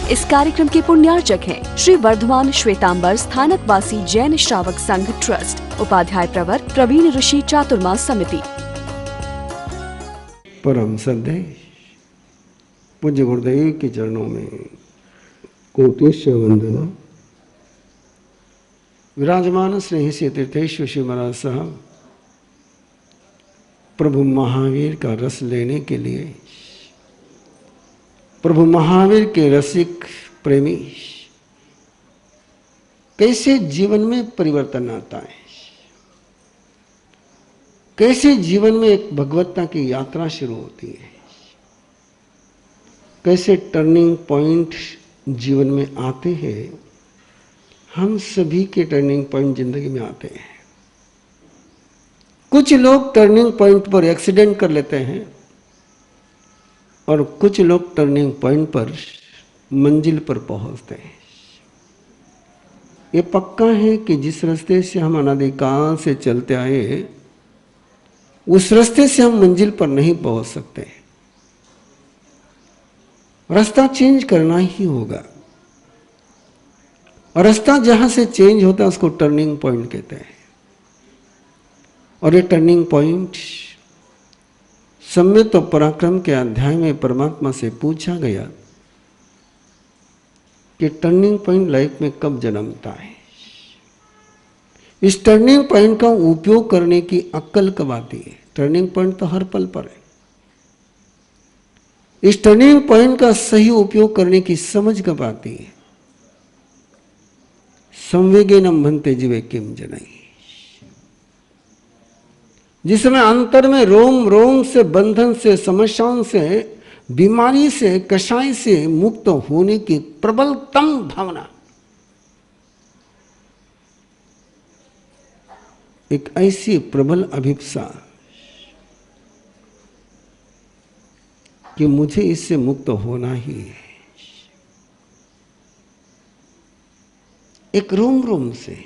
इस कार्यक्रम के पुण्यार्चक हैं श्री वर्धमान श्वेतांबर स्थानकवासी जैन श्रावक संघ ट्रस्ट, उपाध्याय प्रवर प्रवीण ऋषि चातुर्मास समिति। परम श्रद्धेय पूज्य गुरुदेव के चरणों में कोटिश वंदना। विराजमान स्नेही से तीर्थेश्वर श्री महाराज साहब प्रभु महावीर का रस लेने के लिए, प्रभु महावीर के रसिक प्रेमी, कैसे जीवन में परिवर्तन आता है, कैसे जीवन में एक भगवत्ता की यात्रा शुरू होती है, कैसे टर्निंग पॉइंट जीवन में आते हैं। हम सभी के टर्निंग पॉइंट जिंदगी में आते हैं। कुछ लोग टर्निंग पॉइंट पर एक्सीडेंट कर लेते हैं और कुछ लोग टर्निंग पॉइंट पर मंजिल पर पहुंचते हैं। ये पक्का है कि जिस रास्ते से हम अनादिकाल से चलते आए, उस रास्ते से हम मंजिल पर नहीं पहुंच सकते। रास्ता चेंज करना ही होगा, और रास्ता जहां से चेंज होता है उसको टर्निंग पॉइंट कहते हैं। और ये टर्निंग पॉइंट सम्यक और पराक्रम के अध्याय में परमात्मा से पूछा गया कि टर्निंग पॉइंट लाइफ में कब जन्मता है, इस टर्निंग पॉइंट का उपयोग करने की अक्ल कब आती है। टर्निंग पॉइंट तो हर पल पर है। इस टर्निंग पॉइंट का सही उपयोग करने की समझ कब आती है। संवेगेनम भन्ते जीवे किम जनई, जिस समय अंतर में रोम रोम से, बंधन से, समस्याओं से, बीमारी से, कषाय से मुक्त होने की प्रबलतम भावना, एक ऐसी प्रबल अभिप्सा कि मुझे इससे मुक्त होना ही है। एक रोम रोम से,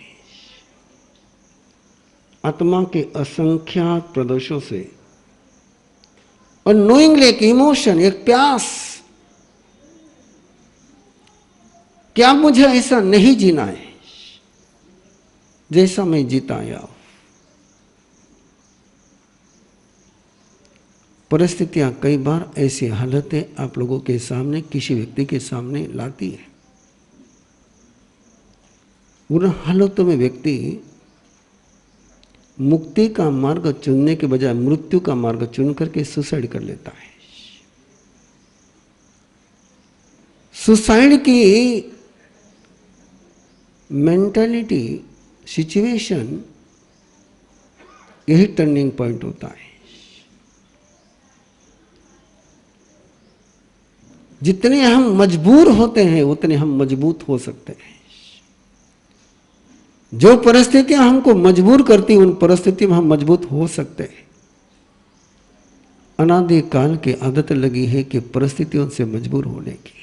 आत्मा के असंख्यात प्रदोषों से, और नोइंगली एक इमोशन, एक प्यास, क्या मुझे ऐसा नहीं जीना है जैसा मैं जीता आया हूं। परिस्थितियां कई बार ऐसी हालतें आप लोगों के सामने, किसी व्यक्ति के सामने लाती है। उन हालतों में व्यक्ति मुक्ति का मार्ग चुनने के बजाय मृत्यु का मार्ग चुन करके सुसाइड कर लेता है। सुसाइड की मेंटालिटी, सिचुएशन, यही टर्निंग पॉइंट होता है। जितने हम मजबूर होते हैं उतने हम मजबूत हो सकते हैं। जो परिस्थितियां हमको मजबूर करती, उन परिस्थितियों में हम मजबूत हो सकते हैं। अनादिकाल की आदत लगी है कि परिस्थितियों से मजबूर होने की।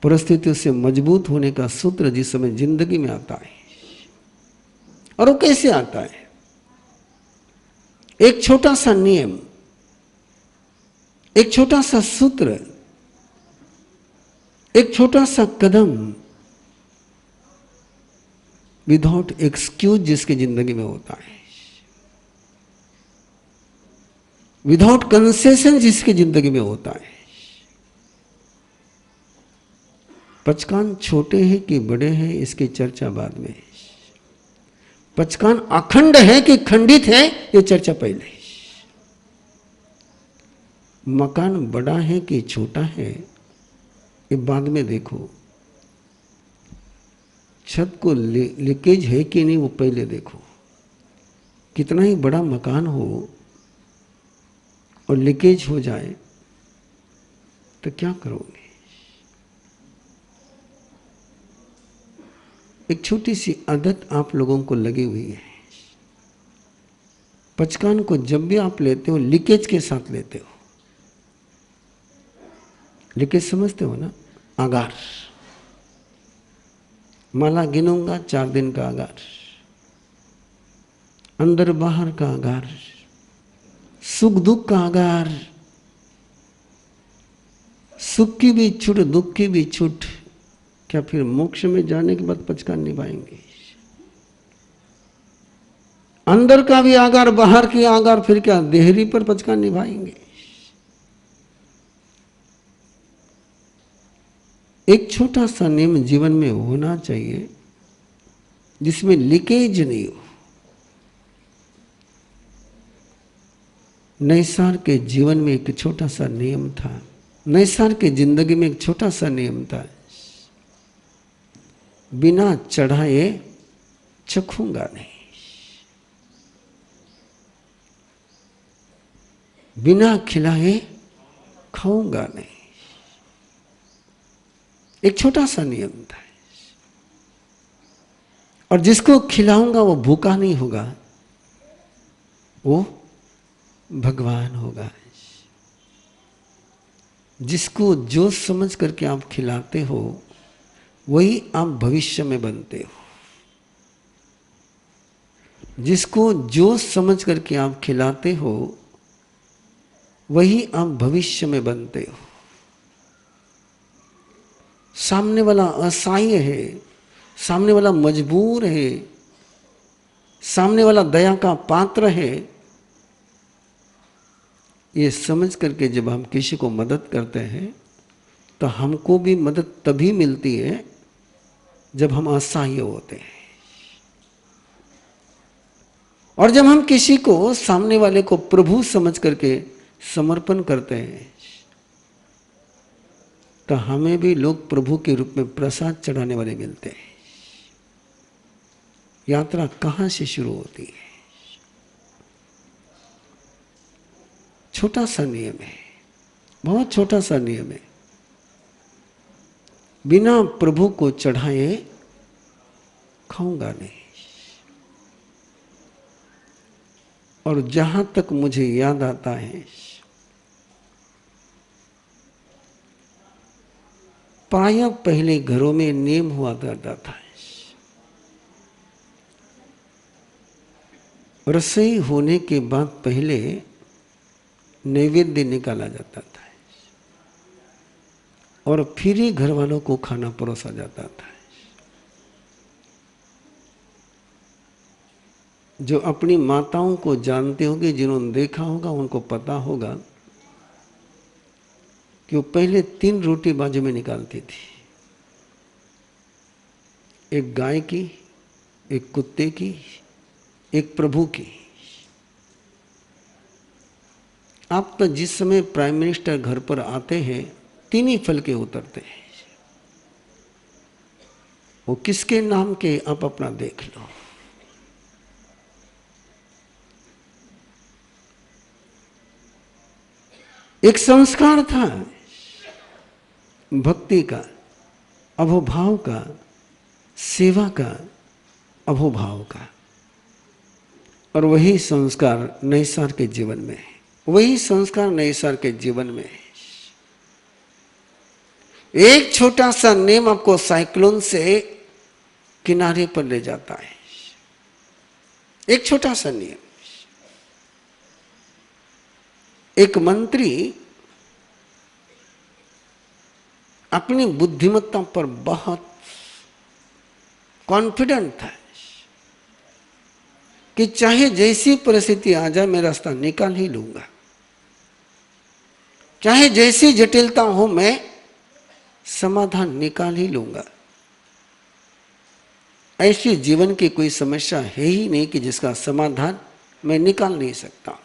परिस्थितियों से मजबूत होने का सूत्र जिस समय जिंदगी में आता है, और वो कैसे आता है। एक छोटा सा नियम, एक छोटा सा सूत्र, एक छोटा सा कदम, विदाउट एक्सक्यूज जिसकी जिंदगी में होता है, विदाउट कंसेशन जिसकी जिंदगी में होता है। पचकान छोटे हैं कि बड़े हैं, इसकी चर्चा बाद में। पचकान अखंड है कि खंडित है, ये चर्चा पहले। मकान बड़ा है कि छोटा है, ये बाद में देखो। छत को लीकेज है कि नहीं, वो पहले देखो। कितना ही बड़ा मकान हो और लीकेज हो जाए तो क्या करोगे। एक छोटी सी आदत आप लोगों को लगी हुई है। पचकान को जब भी आप लेते हो, लीकेज के साथ लेते हो। लीकेज समझते हो ना, आगार। माला गिनूंगा 4 दिन का आगार, अंदर बाहर का आगार, सुख दुख का आगार, सुख की भी छूट, दुख की भी छूट, क्या फिर मोक्ष में जाने के बाद पचका निभाएंगे? अंदर का भी आगार, बाहर की आगार, फिर क्या देहरी पर पचका निभाएंगे? एक छोटा सा नियम जीवन में होना चाहिए जिसमें लीकेज नहीं हो। नैसार के जीवन में एक छोटा सा नियम था, नैसार के जिंदगी में एक छोटा सा नियम था, बिना चढ़ाए चखूंगा नहीं, बिना खिलाए खाऊंगा नहीं। एक छोटा सा नियम था। और जिसको खिलाऊंगा वो भूखा नहीं होगा, वो भगवान होगा। जिसको जो समझ करके आप खिलाते हो वही आप भविष्य में बनते हो। जिसको जो समझ करके आप खिलाते हो वही आप भविष्य में बनते हो। सामने वाला असहाय है, सामने वाला मजबूर है, सामने वाला दया का पात्र है, ये समझ करके जब हम किसी को मदद करते हैं तो हमको भी मदद तभी मिलती है जब हम असहाय होते हैं। और जब हम किसी को, सामने वाले को प्रभु समझ करके समर्पण करते हैं तो हमें भी लोग प्रभु के रूप में प्रसाद चढ़ाने वाले मिलते हैं। यात्रा कहां से शुरू होती है? छोटा सा नियम है, बहुत छोटा सा नियम है, बिना प्रभु को चढ़ाए खाऊंगा नहीं। और जहां तक मुझे याद आता है, प्रायः पहले घरों में नियम हुआ करता था, रसोई होने के बाद पहले नैवेद्य निकाला जाता था और फिर ही घर वालों को खाना परोसा जाता था। जो अपनी माताओं को जानते होंगे, जिन्होंने देखा होगा, उनको पता होगा कि वो पहले 3 रोटी बाजू में निकालती थी, एक गाय की, एक कुत्ते की, एक प्रभु की। आप तो जिस समय प्राइम मिनिस्टर घर पर आते हैं 3 ही फल के उतरते हैं, वो किसके नाम के आप अपना देख लो। एक संस्कार था भक्ति का, अहोभाव का, सेवा का, अहोभाव का। और वही संस्कार नैसार के जीवन में है, वही संस्कार नैसार के जीवन में है। एक छोटा सा नियम आपको साइक्लोन से किनारे पर ले जाता है। एक छोटा सा नियम। एक मंत्री अपनी बुद्धिमत्ता पर बहुत कॉन्फिडेंट था कि चाहे जैसी परिस्थिति आ जाए मैं रास्ता निकाल ही लूंगा, चाहे जैसी जटिलता हो मैं समाधान निकाल ही लूंगा। ऐसी जीवन की कोई समस्या है ही नहीं कि जिसका समाधान मैं निकाल नहीं सकता।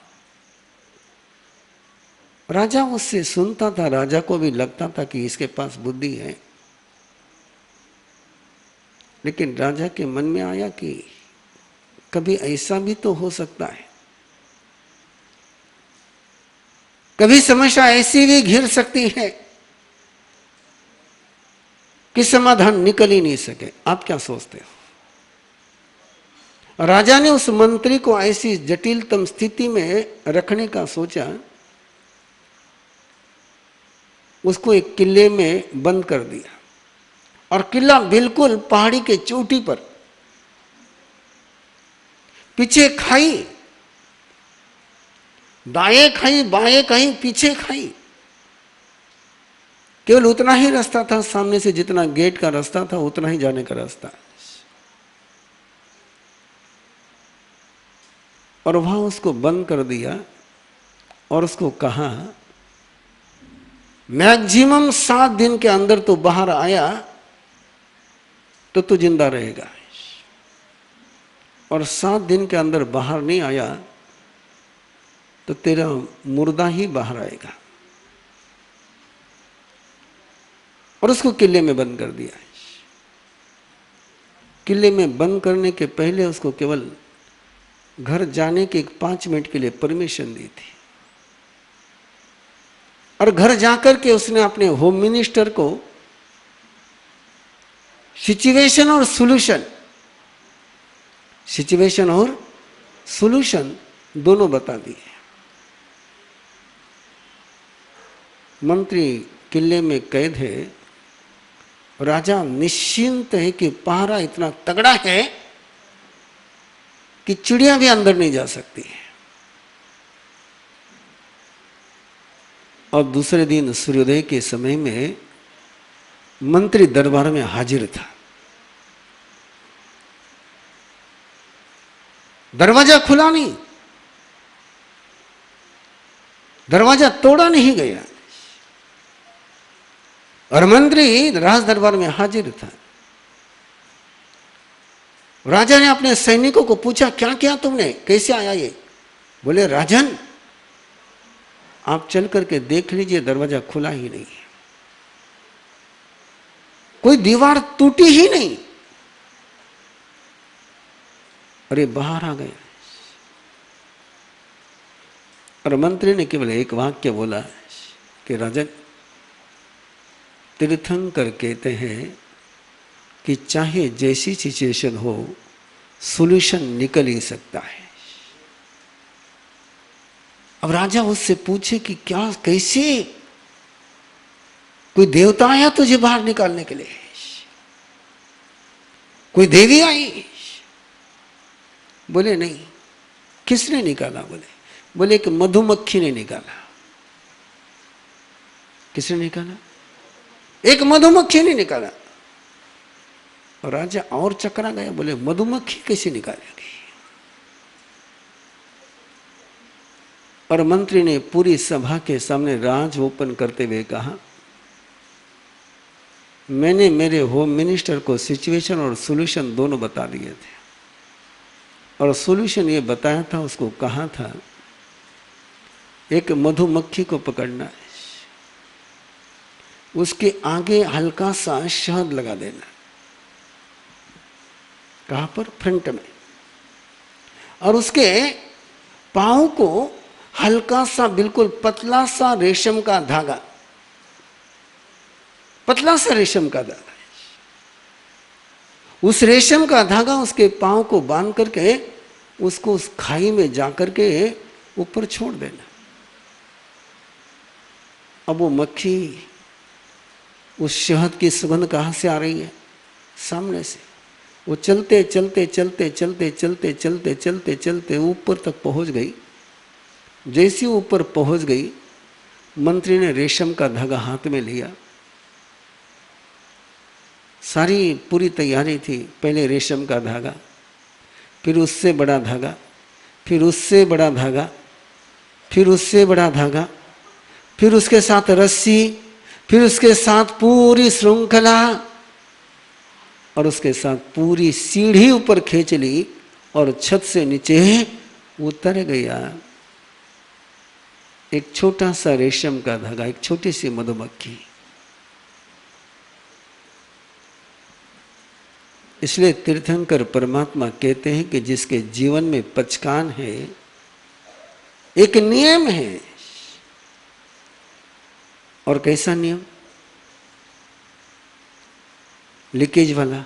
राजा उससे सुनता था, राजा को भी लगता था कि इसके पास बुद्धि है, लेकिन राजा के मन में आया कि कभी ऐसा भी तो हो सकता है, कभी समस्या ऐसी भी घिर सकती है कि समाधान निकल ही नहीं सके। आप क्या सोचते हो? राजा ने उस मंत्री को ऐसी जटिलतम स्थिति में रखने का सोचा, उसको एक किले में बंद कर दिया और किला बिल्कुल पहाड़ी के चोटी पर, पीछे खाई, दाएं खाई बाएं खाई पीछे खाई, केवल उतना ही रास्ता था, सामने से जितना गेट का रास्ता था उतना ही जाने का रास्ता। और वहां उसको बंद कर दिया और उसको कहा मैक्सिमम 7 दिन के अंदर तो बाहर आया तो तू जिंदा रहेगा, और 7 दिन के अंदर बाहर नहीं आया तो तेरा मुर्दा ही बाहर आएगा। और उसको किले में बंद कर दिया। किले में बंद करने के पहले उसको केवल घर जाने के 5 मिनट के लिए परमिशन दी थी, और घर जाकर के उसने अपने होम मिनिस्टर को सिचुएशन और सॉल्यूशन दोनों बता दिए। मंत्री किले में कैद है, राजा निश्चिंत है कि पहरा इतना तगड़ा है कि चिड़िया भी अंदर नहीं जा सकती है। और दूसरे दिन सूर्योदय के समय में मंत्री दरबार में हाजिर था। दरवाजा खुला नहीं, दरवाजा तोड़ा नहीं गया, और मंत्री राज दरबार में हाजिर था। राजा ने अपने सैनिकों को पूछा क्या किया तुमने, कैसे आया ये? बोले राजन आप चल करके देख लीजिए, दरवाजा खुला ही नहीं है, कोई दीवार टूटी ही नहीं। अरे बाहर आ गया। और मंत्री ने केवल एक वाक्य बोला कि राजन, तीर्थंकर कहते हैं कि चाहे जैसी सिचुएशन हो सॉल्यूशन निकल ही सकता है। अब राजा उससे पूछे कि क्या, कैसे, कोई देवता आया तुझे बाहर निकालने के लिए, कोई देवी आई? बोले नहीं। किसने निकाला? बोले एक मधुमक्खी ने निकाला। किसने निकाला? एक मधुमक्खी ने निकाला। और राजा और चकरा गया, बोले मधुमक्खी कैसे निकालेगी? और मंत्री ने पूरी सभा के सामने राज ओपन करते हुए कहा, मैंने मेरे होम मिनिस्टर को सिचुएशन और सॉल्यूशन दोनों बता दिए थे, और सॉल्यूशन ये बताया था, उसको कहा था एक मधुमक्खी को पकड़ना है, उसके आगे हल्का सा शहद लगा देना। कहां पर? फ्रंट में। और उसके पांव को हल्का सा, बिल्कुल पतला सा रेशम का धागा, पतला सा रेशम का धागा, उस रेशम का धागा उसके पांव को बांध करके उसको उस खाई में जाकर के ऊपर छोड़ देना। अब वो मक्खी, उस शहद की सुगंध कहां से आ रही है? सामने से। वो चलते चलते चलते चलते चलते चलते चलते चलते ऊपर तक पहुंच गई। जैसी ऊपर पहुंच गई, मंत्री ने रेशम का धागा हाथ में लिया। सारी पूरी तैयारी थी। पहले रेशम का धागा, फिर उससे बड़ा धागा, फिर उससे बड़ा धागा, फिर उससे बड़ा धागा, फिर उसके साथ रस्सी, फिर उसके साथ पूरी श्रृंखला, और उसके साथ पूरी सीढ़ी ऊपर खींच ली और छत से नीचे उतर गया एक छोटा सा रेशम का धागा, एक छोटी सी मधुमक्खी। इसलिए तीर्थंकर परमात्मा कहते हैं कि जिसके जीवन में पचकान है, एक नियम है। और कैसा नियम? लीकेज वाला।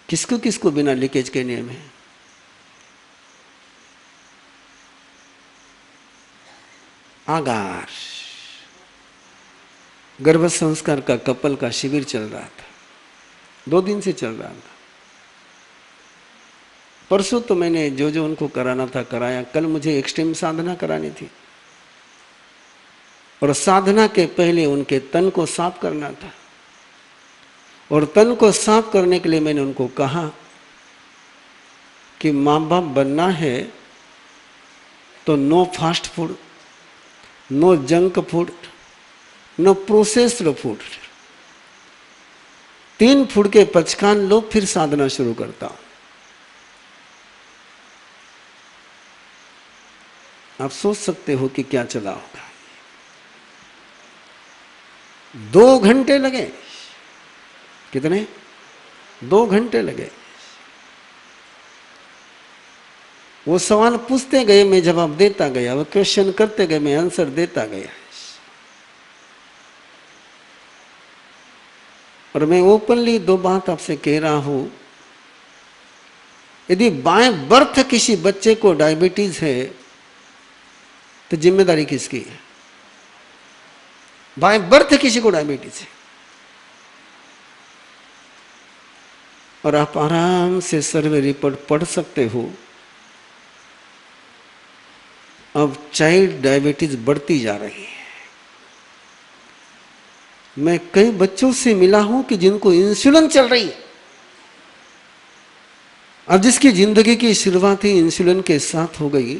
किसको किसको बिना लीकेज के नियम है? आगार। गर्भ संस्कार का कपल का शिविर चल रहा था, 2 दिन से चल रहा था। परसों तो मैंने जो जो उनको कराना था कराया, कल मुझे एक्सट्रीम साधना करानी थी। और साधना के पहले उनके तन को साफ करना था। और तन को साफ करने के लिए मैंने उनको कहा कि माँ बाप बनना है तो no fast food, no junk food, no processed food, 3 food के पचकान लो, फिर साधना शुरू करता हूं। आप सोच सकते हो कि क्या चला होगा। 2 घंटे लगे। कितने? 2 घंटे लगे। वो सवाल पूछते गए, मैं जवाब देता गया, वो क्वेश्चन करते गए, मैं आंसर देता गया। और मैं ओपनली 2 बात आपसे कह रहा हूं, यदि बाएं बर्थ किसी बच्चे को डायबिटीज है तो जिम्मेदारी किसकी है? बाएं बर्थ किसी को डायबिटीज है और आप आराम से सर्वे रिपोर्ट पढ़ सकते हो। अब चाइल्ड डायबिटीज बढ़ती जा रही है। मैं कई बच्चों से मिला हूं कि जिनको इंसुलिन चल रही है। अब जिसकी जिंदगी की शुरुआत ही इंसुलिन के साथ हो गई,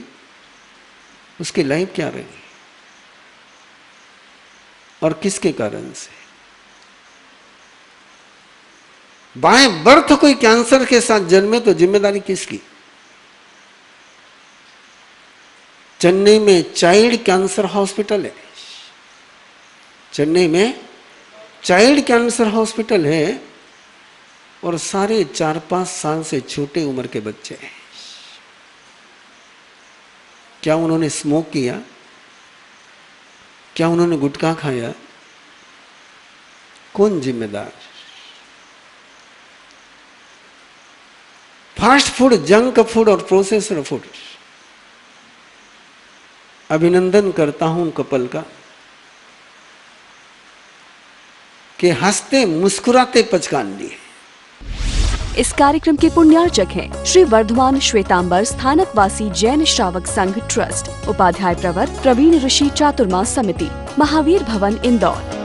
उसकी लाइफ क्या रही और किसके कारण से? बाएं बर्थ कोई कैंसर के साथ जन्मे तो जिम्मेदारी किसकी? चेन्नई में चाइल्ड कैंसर हॉस्पिटल है। चेन्नई में चाइल्ड कैंसर हॉस्पिटल है और सारे 4-5 साल से छोटे उम्र के बच्चे हैं। क्या उन्होंने स्मोक किया? क्या उन्होंने गुटखा खाया? कौन जिम्मेदार? फास्ट फूड, जंक फूड और प्रोसेस्ड फूड। अभिनंदन करता हूं कपल का कि हंसते मुस्कुराते पचकान लिए। इस कार्यक्रम के पुण्यार्चक हैं श्री वर्धमान श्वेतांबर स्थानकवासी जैन श्रावक संघ ट्रस्ट, उपाध्याय प्रवर प्रवीण ऋषि चातुर्मास समिति, महावीर भवन, इंदौर।